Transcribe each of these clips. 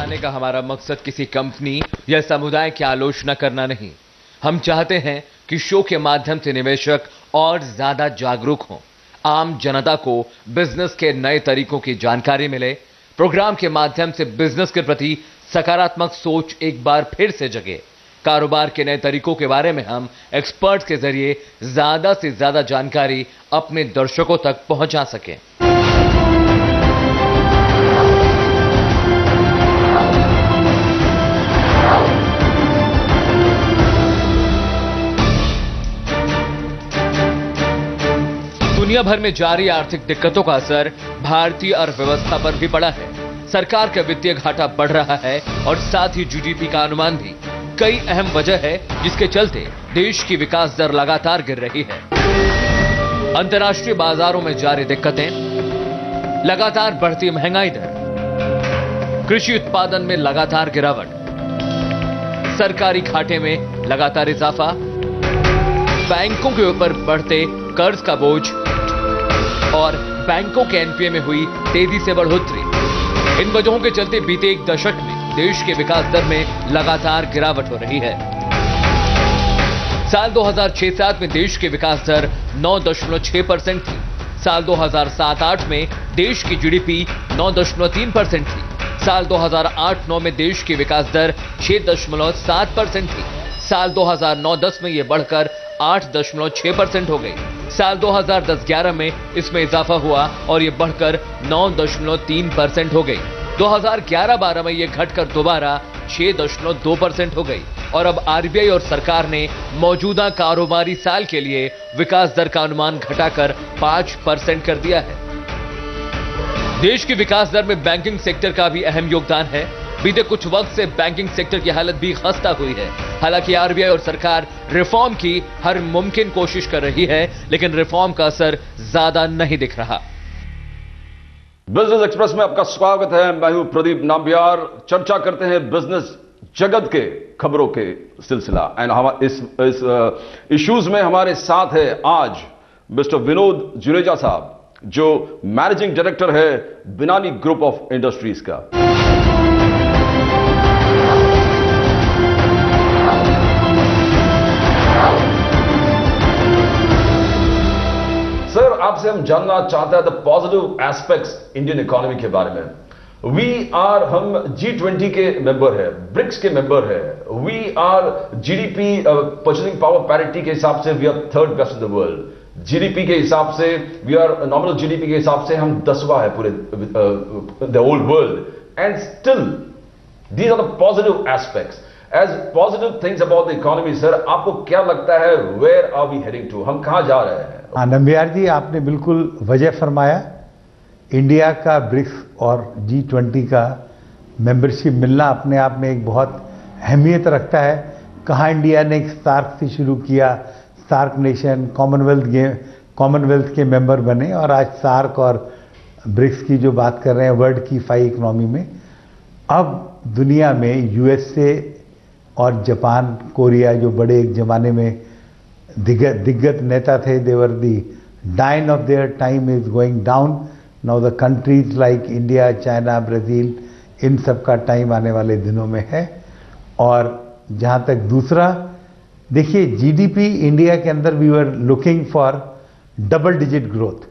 बनाने का हमारा मकसद किसी कंपनी या समुदाय की आलोचना करना नहीं। हम चाहते हैं कि शो के माध्यम से निवेशक और ज्यादा जागरूक हों, आम जनता को बिजनेस के नए तरीकों की जानकारी मिले, प्रोग्राम के माध्यम से बिजनेस के प्रति सकारात्मक सोच एक बार फिर से जगे, कारोबार के नए तरीकों के बारे में हम एक्सपर्ट्स के जरिए ज्यादा से ज्यादा जानकारी अपने दर्शकों तक पहुंचा सकें। दुनिया भर में जारी आर्थिक दिक्कतों का असर भारतीय अर्थव्यवस्था पर भी पड़ा है। सरकार का वित्तीय घाटा बढ़ रहा है और साथ ही जीडीपी का अनुमान भी। कई अहम वजह है जिसके चलते देश की विकास दर लगातार गिर रही है। अंतर्राष्ट्रीय बाजारों में जारी दिक्कतें, लगातार बढ़ती महंगाई दर, कृषि उत्पादन में लगातार गिरावट, सरकारी घाटे में लगातार इजाफा, बैंकों के ऊपर बढ़ते कर्ज का बोझ और बैंकों के एनपीए में हुई तेजी से बढ़ोतरी। इन वजहों के चलते बीते एक दशक में देश के विकास दर में लगातार गिरावट हो रही है। साल 2006-07 में देश की विकास दर 9.6% थी। साल 2007-08 में देश की जीडीपी 9.3% थी। साल 2008-09 में देश की विकास दर 6.7% थी। साल 2009-10 में यह बढ़कर 8.6% हो गई। साल 2010-11 में इसमें इजाफा हुआ और यह बढ़कर 9.3% हो गई। 2011-12 में यह घटकर दोबारा 6.2% हो गई और अब आरबीआई और सरकार ने मौजूदा कारोबारी साल के लिए विकास दर का अनुमान घटाकर 5% कर दिया है। देश की विकास दर में बैंकिंग सेक्टर का भी अहम योगदान है। बीते कुछ वक्त से बैंकिंग सेक्टर की हालत भी खस्ता हुई है। हालांकि आरबीआई और सरकार रिफॉर्म की हर मुमकिन कोशिश कर रही है, लेकिन रिफॉर्म का असर ज्यादा नहीं दिख रहा। बिजनेस एक्सप्रेस में आपका स्वागत है। मैं हूं प्रदीप नाम्बियार। चर्चा करते हैं बिजनेस जगत के खबरों के सिलसिला एंड हम इस इश्यूज में हमारे साथ है आज मिस्टर विनोद जुनेजा साहब, जो मैनेजिंग डायरेक्टर है बिनानी ग्रुप ऑफ इंडस्ट्रीज का। सर, आपसे हम जानना चाहते हैं the positive aspects Indian economy के बारे में। हम G20 के मेंबर है, ब्रिक्स के मेंबर है, we are GDP purchasing power parity के हिसाब से we are third best in the world. GDP के हिसाब से वी आर नॉमिनल जीडीपी के हिसाब से हम 10वां है पूरे the whole world. And still these are the positive aspects as positive things about the economy. Sir, आपको क्या लगता है, where are we heading to, हम कहां जा रहे हैं? नम्बियार जी, आपने बिल्कुल वजह फरमाया। इंडिया का ब्रिक्स और G20 का मेंबरशिप मिलना अपने आप में एक बहुत अहमियत रखता है। कहाँ इंडिया ने एक सार्क से शुरू किया, सार्क नेशन, कॉमनवेल्थ के मेंबर बने और आज सार्क और ब्रिक्स की जो बात कर रहे हैं वर्ल्ड की 5 इकोनॉमी में, अब दुनिया में यूएसए और जापान, कोरिया, जो बड़े एक जमाने में दिग्गज नेता थे, they were the dine of their time is going down. Now the countries like India, China, Brazil, इन सब का टाइम आने वाले दिनों में है। और जहाँ तक दूसरा, देखिए जीडीपी इंडिया के अंदर we were looking for double digit growth,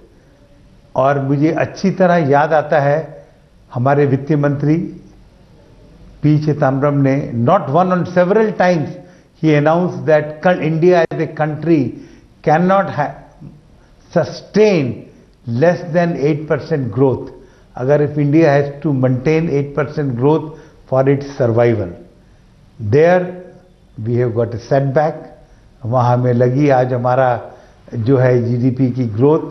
और मुझे अच्छी तरह याद आता है हमारे वित्त मंत्री पी चिदम्बरम ने not one on several times he announced that India as a country cannot sustain less than 8% growth. Agar if India has to maintain 8% growth for its survival, there we have got a setback. वहाँ हमें लगी आज हमारा जो है GDP की growth,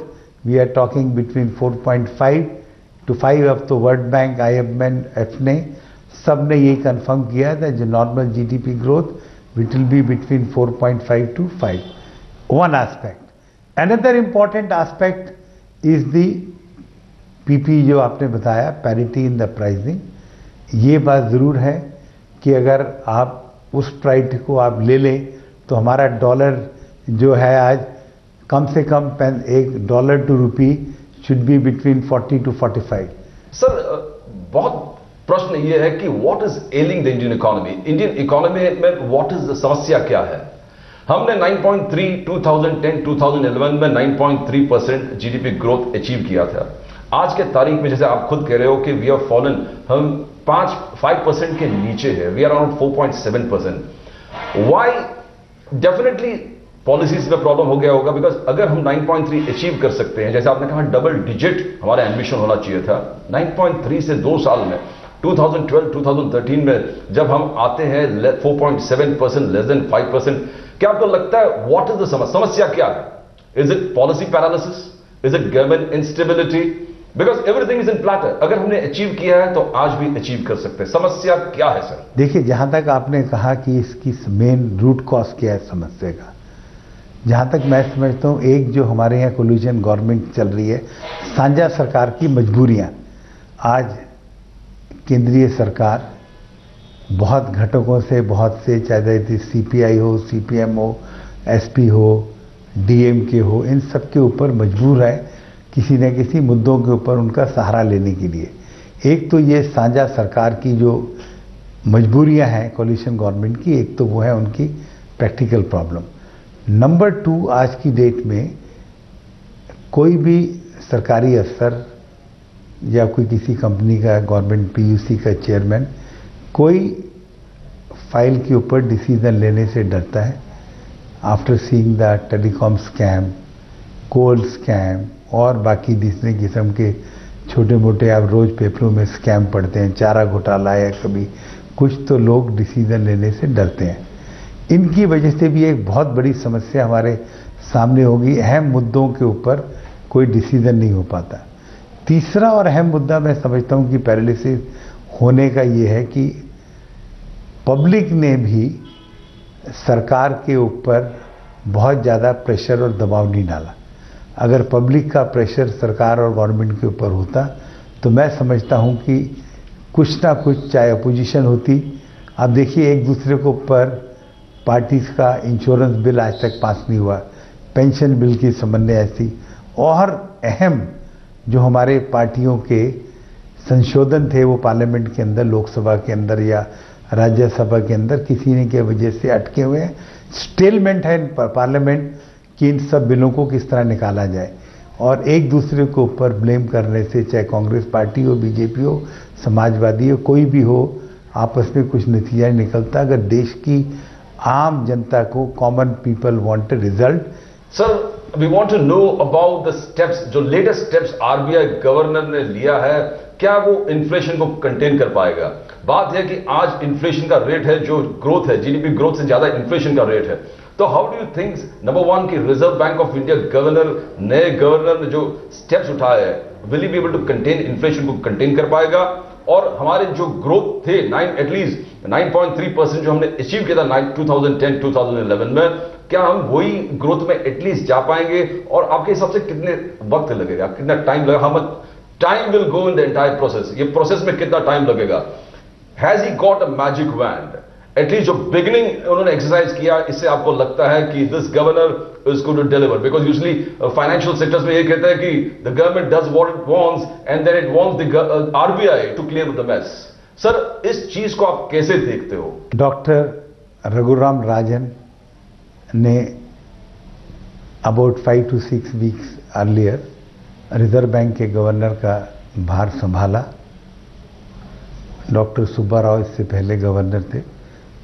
we are talking between 4.5 to 5 of the World Bank, IMF ने सब ने यही कंफर्म किया था जो normal GDP growth it will be between 4.5 to 5. One aspect. Another important aspect is the PP जो आपने बताया, parity in the pricing. ये बात ज़रूर है कि अगर आप उस प्राइस को आप ले लें तो हमारा डॉलर जो है आज कम से कम $1 to rupee should be between 40 to 45. Sir, बहुत प्रश्न ये है कि what is ailing the Indian economy, Indian economy में व्हाट इज द समस्या क्या है। हमने 9.3 2010-2011 में 9.3% जीडीपी ग्रोथ अचीव किया था। आज के तारीख में जैसे आप खुद कह रहे हो कि वी हैव फॉलन, हम 5% के नीचे है, we are around 4.7%। Why? Definitely policies में प्रॉब्लम हो गया होगा, बिकॉज अगर हम 9.3 अचीव कर सकते हैं, जैसे आपने कहा डबल डिजिट हमारा एम्बिशन होना चाहिए था, 9.3 से 2 साल में 2012-2013 में जब हम आते हैं 4.7%, लेस देन 5%, क्या आपको लगता है व्हाट इज द समस्या क्या है? Is it policy paralysis? Is it government instability? Because everything is in platter. अगर हमने अचीव किया है तो आज भी अचीव कर सकते हैं। समस्या क्या है सर? देखिए, जहां तक आपने कहा कि इसकी मेन रूट कॉज क्या है समस्या का, जहां तक मैं समझता हूं, एक जो हमारे यहाँ कोलिशन गवर्नमेंट चल रही है, साझा सरकार की मजबूरियां। आज केंद्रीय सरकार बहुत घटकों से, बहुत से, चाहे सीपीआई हो, सीपीएम हो, एसपी हो, डीएमके हो, इन सब के ऊपर मजबूर है किसी न किसी मुद्दों के ऊपर उनका सहारा लेने के लिए। एक तो ये साझा सरकार की जो मजबूरियां हैं कोलिशन गवर्नमेंट की, एक तो वो है उनकी प्रैक्टिकल प्रॉब्लम। नंबर 2, आज की डेट में कोई भी सरकारी अफसर या कोई किसी कंपनी का, गवर्नमेंट पीयूसी का चेयरमैन, कोई फाइल के ऊपर डिसीजन लेने से डरता है। After seeing the telecom scam, coal scam और बाकी दूसरे किस्म के छोटे मोटे आप रोज पेपरों में स्कैम पढ़ते हैं, चारा घोटाला या कभी कुछ, तो लोग डिसीजन लेने से डरते हैं। इनकी वजह से भी एक बहुत बड़ी समस्या हमारे सामने होगी। अहम मुद्दों के ऊपर कोई डिसीजन नहीं हो पाता। तीसरा और अहम मुद्दा मैं समझता हूं कि पैरालिसिस होने का ये है कि पब्लिक ने भी सरकार के ऊपर बहुत ज़्यादा प्रेशर और दबाव नहीं डाला। अगर पब्लिक का प्रेशर सरकार और गवर्नमेंट के ऊपर होता तो मैं समझता हूं कि कुछ ना कुछ, चाहे अपोजिशन होती। आप देखिए, एक दूसरे के ऊपर पार्टीज का इंश्योरेंस बिल आज तक पास नहीं हुआ, पेंशन बिल की समन्वय ऐसी, और अहम जो हमारे पार्टियों के संशोधन थे वो पार्लियामेंट के अंदर, लोकसभा के अंदर या राज्यसभा के अंदर किसी ने के वजह से अटके हुए हैं। स्टेलमेंट है पार्लियामेंट कि इन सब बिलों को किस तरह निकाला जाए, और एक दूसरे के ऊपर ब्लेम करने से, चाहे कांग्रेस पार्टी हो, बीजेपी हो, समाजवादी हो, कोई भी हो, आपस में कुछ नतीजा नहीं निकलता। अगर देश की आम जनता को, common people want a result. Sir, we want to know about the steps, जो लेटेस्ट स्टेप्स आरबीआई गवर्नर ने लिया है, क्या वो इन्फ्लेशन को कंटेन कर पाएगा? बात है कि आज इन्फ्लेशन का रेट है, जो ग्रोथ है, जीडीपी ग्रोथ से ज्यादा इन्फ्लेशन का रेट है। तो how do you think, number 1 कि Reserve Bank of India governor, नए गवर्नर ने जो स्टेप्स उठाए हैं, will he be able to contain inflation को कंटेन कर पाएगा? और हमारे जो ग्रोथ थे एटलीस्ट 9.3% जो हमने अचीव किया था 2010-2011 में, क्या हम वही ग्रोथ में एटलीस्ट जा पाएंगे? और आपके हिसाब से कितने वक्त लगेगा, कितना टाइम लगेगा? How much time will go in the entire process? ये प्रोसेस में कितना टाइम लगेगा? Has he got a magic wand? At least जो बिगिनिंग उन्होंने एक्सरसाइज किया, इससे आपको लगता है कि this governor is going to deliver? Because usually financial sectors में ये कहते हैं कि the government does what it wants and then it wants the RBI to clear the mess. Sir, इस चीज को आप कैसे देखते हो? डॉक्टर रघुराम राजन ने about 5 to 6 weeks earlier reserve bank के गवर्नर का भार संभाला। डॉक्टर सुब्बा राव इससे पहले गवर्नर थे,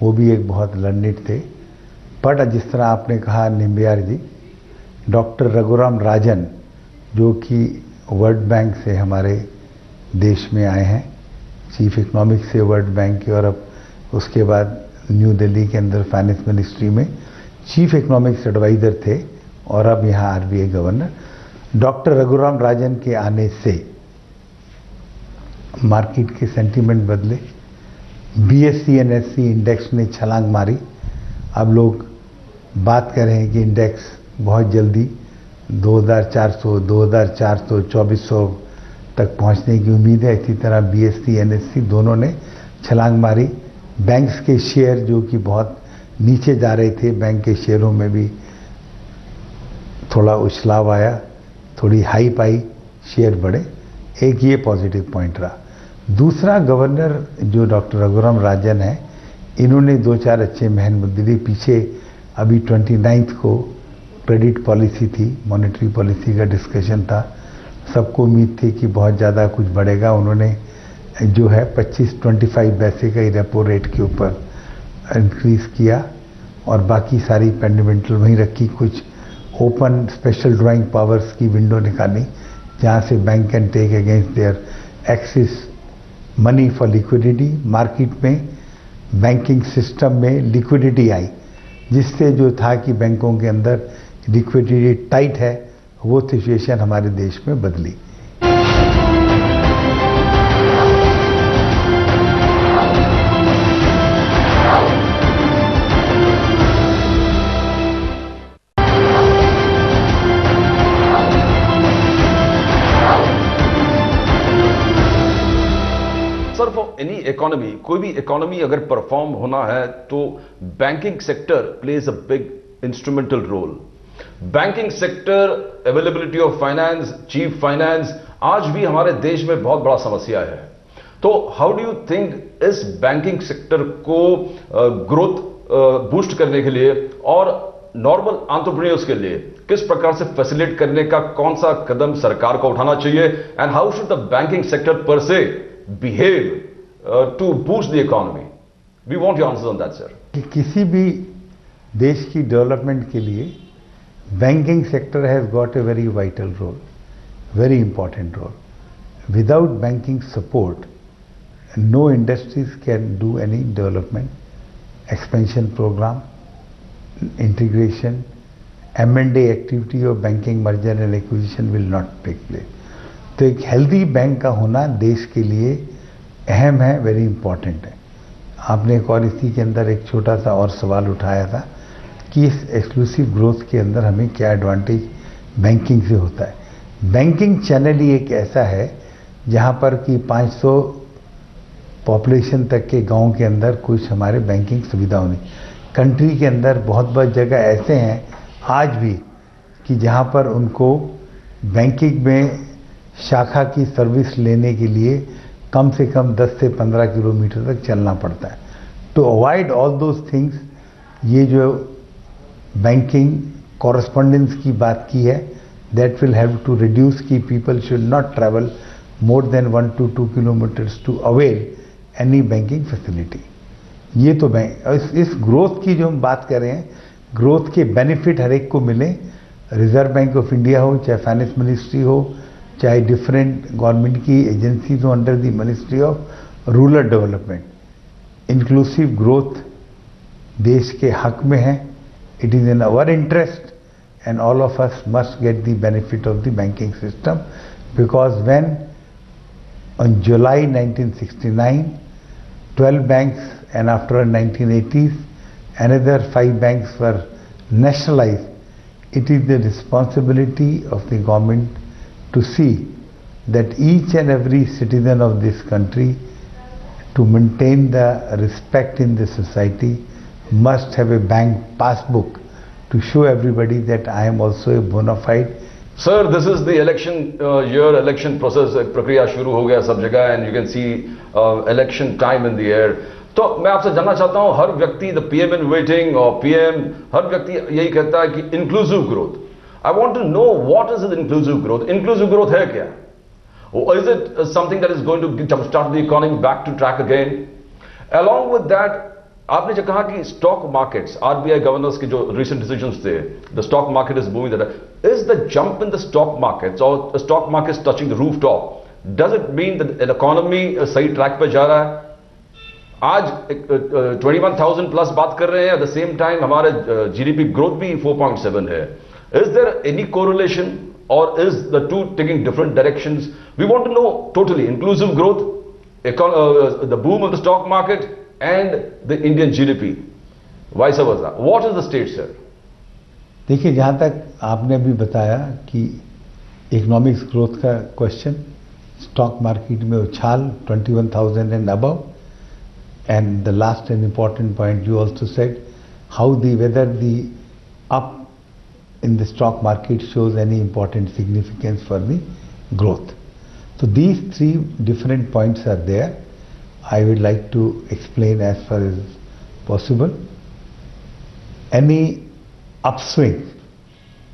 वो भी एक बहुत लर्निड थे। बट जिस तरह आपने कहा निम्बियार जी, डॉक्टर रघुराम राजन जो कि वर्ल्ड बैंक से हमारे देश में आए हैं, चीफ इकोनॉमिक्स से वर्ल्ड बैंक के, और अब उसके बाद न्यू दिल्ली के अंदर फाइनेंस मिनिस्ट्री में चीफ इकोनॉमिक्स एडवाइजर थे, और अब यहाँ RBI governor. Doctor Raghuram Rajan के आने से मार्केट के सेंटीमेंट बदले, बीएसई एनएसई इंडेक्स ने छलांग मारी। अब लोग बात कर रहे हैं कि इंडेक्स बहुत जल्दी 2400, 2400 तक पहुंचने की उम्मीद है। इसी तरह बीएसई एनएसई दोनों ने छलांग मारी। बैंक्स के शेयर जो कि बहुत नीचे जा रहे थे, बैंक के शेयरों में भी थोड़ा उछलाव आया, थोड़ी हाइप आई, शेयर बढ़े। एक ये पॉजिटिव पॉइंट रहा। दूसरा, गवर्नर जो डॉक्टर रघुराम राजन है, इन्होंने 2-4 अच्छे महन मुद्दे दिए। पीछे अभी 29 को क्रेडिट पॉलिसी थी, मॉनेटरी पॉलिसी का डिस्कशन था। सबको उम्मीद थी कि बहुत ज़्यादा कुछ बढ़ेगा। उन्होंने जो है 25 पैसे का ही रेपो रेट के ऊपर इंक्रीज किया और बाकी सारी फंडामेंटल वहीं रखी। कुछ ओपन स्पेशल ड्राइंग पावर्स की विंडो निकाली जहाँ से bank can take against their excess money for liquidity. Market में बैंकिंग सिस्टम में लिक्विडिटी आई, जिससे जो था कि बैंकों के अंदर लिक्विडिटी टाइट है, वो सिचुएशन हमारे देश में बदली। सर, फॉर एनी इकोनॉमी, कोई भी इकोनॉमी अगर परफॉर्म होना है तो banking sector plays a big instrumental role. Banking sector, availability of finance, cheap finance आज भी हमारे देश में बहुत बड़ा समस्या है। तो हाउ डू यू थिंक इस बैंकिंग सेक्टर को ग्रोथ बूस्ट करने के लिए और नॉर्मल एंटरप्रेन्योर्स के लिए किस प्रकार से फैसिलिटेट करने का कौन सा कदम सरकार को उठाना चाहिए, and how should the banking sector पर से behave to boost the economy? We want your answers on that, sir. कि किसी भी देश की डेवलपमेंट के लिए banking sector has got a very vital role, very important role. Without banking support, no industries can do any development, expansion program, integration, M&A activity of banking merger and acquisition will not take place. तो एक healthy bank का होना देश के लिए अहम है, very important है. आपने एक और इसी के अंदर एक छोटा सा और सवाल उठाया था कि इस एक्सक्लूसिव ग्रोथ के अंदर हमें क्या एडवांटेज बैंकिंग से होता है. बैंकिंग चैनल ही एक ऐसा है जहां पर कि 500 पॉपुलेशन तक के गांव के अंदर कुछ हमारे बैंकिंग सुविधा होनी. कंट्री के अंदर बहुत जगह ऐसे हैं आज भी कि जहां पर उनको बैंकिंग में शाखा की सर्विस लेने के लिए कम से कम 10 से 15 किलोमीटर तक चलना पड़ता है. To avoid all those things, ये जो बैंकिंग कॉरेस्पॉन्डेंस की बात की है, that will have to reduce कि people should not travel more than 1 to 2 kilometres to avail any banking facility. ये तो इस ग्रोथ की जो हम बात कर रहे हैं, ग्रोथ के बेनिफिट हर एक को मिले. रिजर्व बैंक ऑफ इंडिया हो, चाहे फाइनेंस मिनिस्ट्री हो, चाहे डिफरेंट गवर्नमेंट की एजेंसीज हो under the ministry of rural development. Inclusive growth देश के हक में है. It is in our interest and all of us must get the benefit of the banking system, because when on July 1969 12 banks and after 1980s another 5 banks were nationalized. It is the responsibility of the government to see that each and every citizen of this country, to maintain the respect in the society, must have a bank passbook to show everybody that I am also a bona fide. Sir, this is the election year, election process प्रक्रिया शुरू हो गया सब जगह and you can see election time in the air. तो मैं आपसे जानना चाहता हूं, हर व्यक्ति, द पीएम इन वेटिंग और पीएम, हर व्यक्ति यही कहता है कि inclusive growth. I want to know what is it inclusive growth. Inclusive growth है क्या? Is it something that is going to jump start the economy back to track again? Along with that, आपने जो कहा कि stock markets, RBI governors के जो recent decisions थे, the stock market is moving that, is the jump in the stock markets और stock markets touching the roof top, does it mean that economy सही track पे जा रहा है? आज 21,000 प्लस बात कर रहे हैं, एट द सेम टाइम हमारे जीडीपी ग्रोथ भी 4.7 है. इज देयर एनी कोरिलेशन और is the two taking different directions? We want to know totally inclusive growth, the boom of the stock market and the Indian GDP, vice versa. What is the state, sir? देखिए, जहाँ तक आपने अभी बताया कि economics growth का question, stock market में उछाल 21,000 and above, and the last and important point you also said how the whether the up in the stock market shows any important significance for the growth. So these three different points are there. I would like to explain as far as possible. Any upswing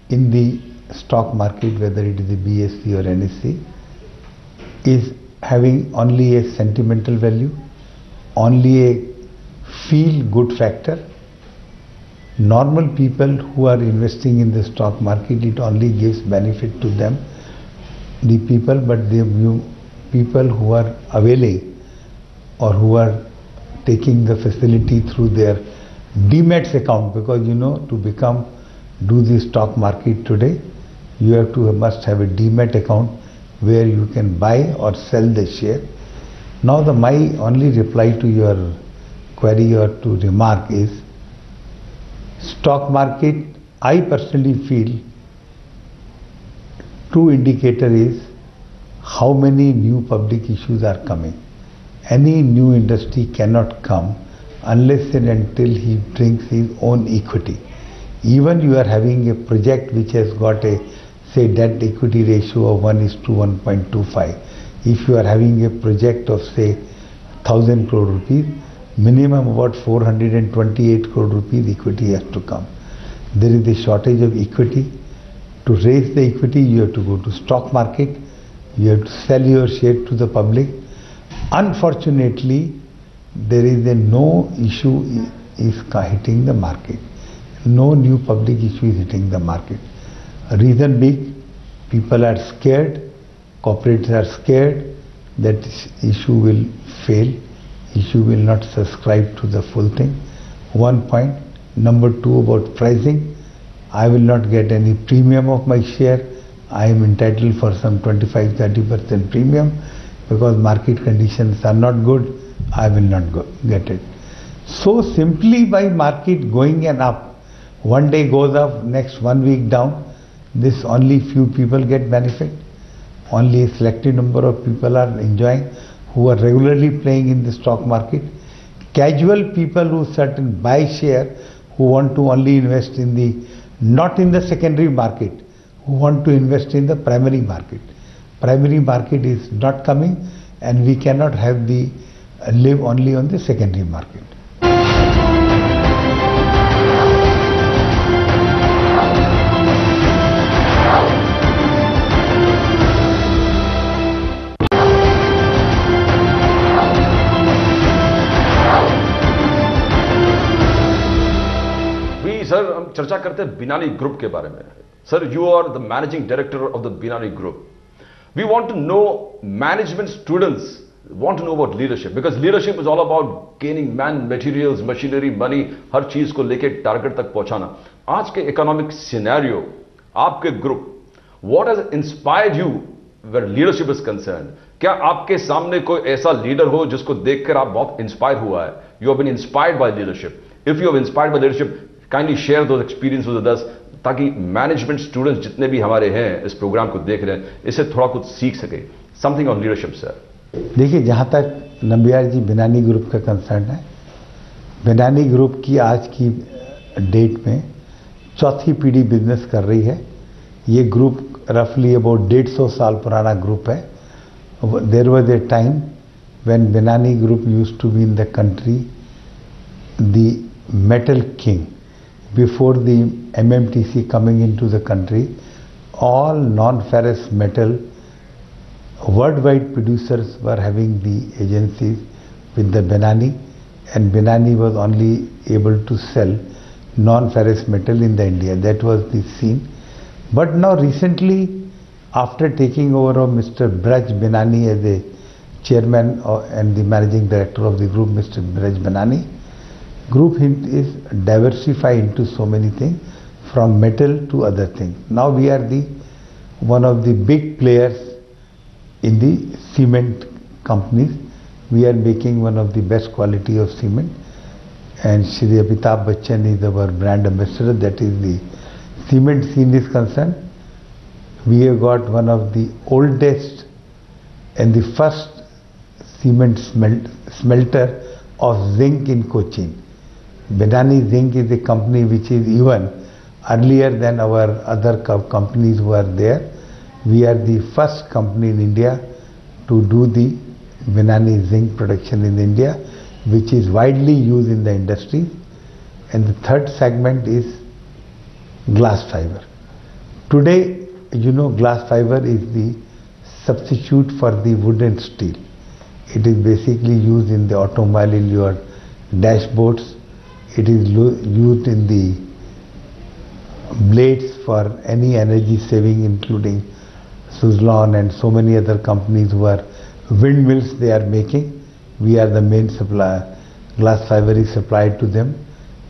in the stock market, whether it is the BSE or NSE, is having only a sentimental value, only a feel-good factor. Normal people who are investing in the stock market, it only gives benefit to them, the people, but the people who are availing or who are taking the facility through their Demat account, because to do the stock market today, you must have a Demat account where you can buy or sell the share. Now my only reply to your query or to remark is, stock market, I personally feel, true indicator is how many new public issues are coming. Any new industry cannot come unless and until he brings his own equity. Even you are having a project which has got a, say, debt equity ratio of 1:1.25. If you are having a project of, say, 1,000 crore rupees, minimum about 428 crore rupees equity has to come. There is a shortage of equity. To raise the equity, you have to go to stock market, you have to sell your share to the public. Unfortunately, there is no issue is hitting the market. No new public issue is hitting the market. Reason being, people are scared, corporates are scared that this issue will fail, issue will not subscribe to the full thing. One point. Number two, about pricing. I will not get any premium of my share. I am entitled for some 25-30% premium because market conditions are not good. I will not get it. So simply by market going and up, one day goes up, next 1 week down, this only few people get benefit. Only a selected number of people are enjoying who are regularly playing in the stock market. Casual people who certain buy share, who want to only invest in the, not in the secondary market, who want to invest in the primary market. Primary market is not coming and we cannot have the live only on the secondary market. Sir हम चर्चा करते हैं Binani group के बारे में. Sir, you are the managing director of the Binani group. We want to know, management students want to know about leadership, because leadership is all about gaining man, materials, machinery, money, हर चीज को लेके target तक पहुंचाना. आज के economic scenario, आपके group, what has inspired you where leadership is concerned? क्या आपके सामने कोई ऐसा लीडर हो जिसको देखकर आप बहुत इंस्पायर हुआ है? You have been inspired by leadership. If you have inspired by leadership, kindly share those experiences with us, ताकि मैनेजमेंट स्टूडेंट्स जितने भी हमारे हैं इस प्रोग्राम को देख रहे हैं, इससे थोड़ा कुछ सीख सके. Something on leadership sir. देखिए, जहाँ तक नंबियार जी बिनानी ग्रुप का कंसर्न है, बिनानी ग्रुप की आज की डेट में चौथी पीढ़ी बिजनेस कर रही है. ये ग्रुप रफली अबाउट 150 साल पुराना ग्रुप है. There was a time when Binani group used to be in the country the metal king. Before the MMTC coming into the country, all non-ferrous metal worldwide producers were having the agencies with the Binani, and Binani was only able to sell non-ferrous metal in the India. That was the scene. But now recently, after taking over of Mr. Braj Binani as a chairman and the managing director of the group, Mr. Braj Binani, group is diversified into so many things, from metal to other things. Now we are one of the big players in the cement companies. We are making one of the best quality of cement, and Shri Amitabh Bachchan is our brand ambassador. That is the cement scene is concerned. We have got one of the oldest and the first cement smelter of zinc in Cochin. Binani Zinc is a company which is even earlier than our other companies who are there. We are the first company in India to do the Binani zinc production in India, which is widely used in the industry. And the third segment is glass fiber. Today, you know, glass fiber is the substitute for the wood and steel. It is basically used in the automobile, in your dashboards. It is used in the blades for any energy saving, including Suzlon and so many other companies who are windmills they are making. We are the main supplier. Glass fiber is supplied to them.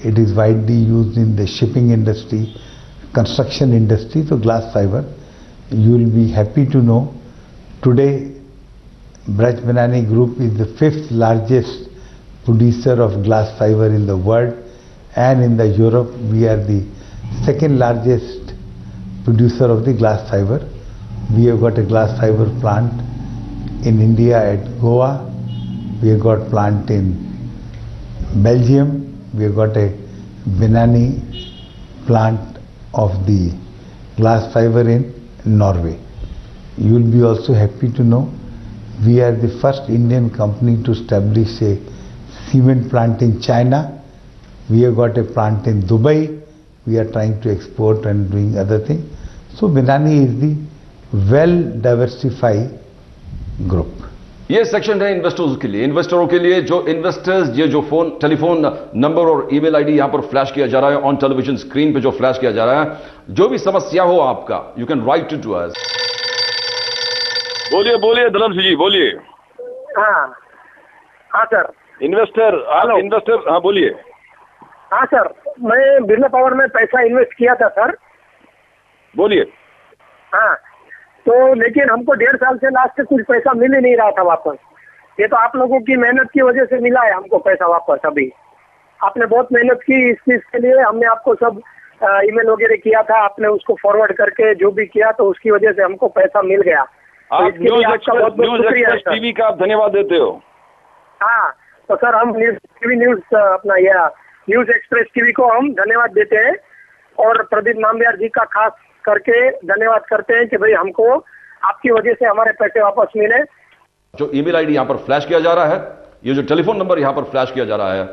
It is widely used in the shipping industry, construction industry. So glass fiber, you will be happy to know, today Brush Binani Group is the 5th largest producer of glass fiber in the world, and in the Europe we are the 2nd largest producer of the glass fiber. We have got a glass fiber plant in India at Goa. We have got plant in Belgium. We have got a Binani plant of the glass fiber in Norway. You will be also happy to know we are the first Indian company to establish a cement plant in China. We have got a plant in Dubai. We are trying to export and doing other things. So Binani is the well diversified group. ये section है investors के लिए, इन्वेस्टरों के लिए। जो investors, ये जो telephone number और ईमेल आईडी यहां पर फ्लैश किया जा रहा है ऑन टेलीविजन स्क्रीन पे, जो फ्लैश किया जा रहा है, जो भी समस्या हो आपका, you can write to us. बोलिए बोलिए दलम जी, बोलिए। हाँ हाँ सर। इन्वेस्टर, आप इन्वेस्टर, हाँ बोलिए। हाँ सर, मैं बिरला पावर में पैसा इन्वेस्ट किया था सर। बोलिए। हाँ, तो लेकिन हमको 1.5 साल से लास्ट से कुछ पैसा मिल ही नहीं रहा था वापस। ये तो आप लोगों की मेहनत की वजह से मिला है हमको पैसा वापस। अभी आपने बहुत मेहनत की इस चीज के लिए, हमने आपको सब ईमेल वगैरह किया था, आपने उसको फॉरवर्ड करके जो भी किया, तो उसकी वजह से हमको पैसा मिल गया। आप न्यूज एक्सप्रेस टीवी का आप धन्यवाद देते हो। हाँ, तो सर हम न्यूज अपना यह न्यूज एक्सप्रेस टीवी को हम धन्यवाद देते हैं, और प्रदीप नाम्बियार जी का खास करके धन्यवाद करते हैं कि भाई हमको आपकी वजह से हमारे पैसे वापस मिले। जो ईमेल आईडी यहां पर फ्लैश किया जा रहा है, ये जो टेलीफोन नंबर यहां पर फ्लैश किया जा रहा है,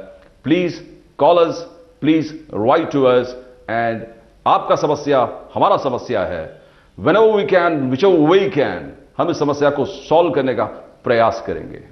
please call us, please write to us, and आपका समस्या हमारा समस्या है। Whenever we can, whichever way can, हम इस समस्या को सॉल्व करने का प्रयास करेंगे।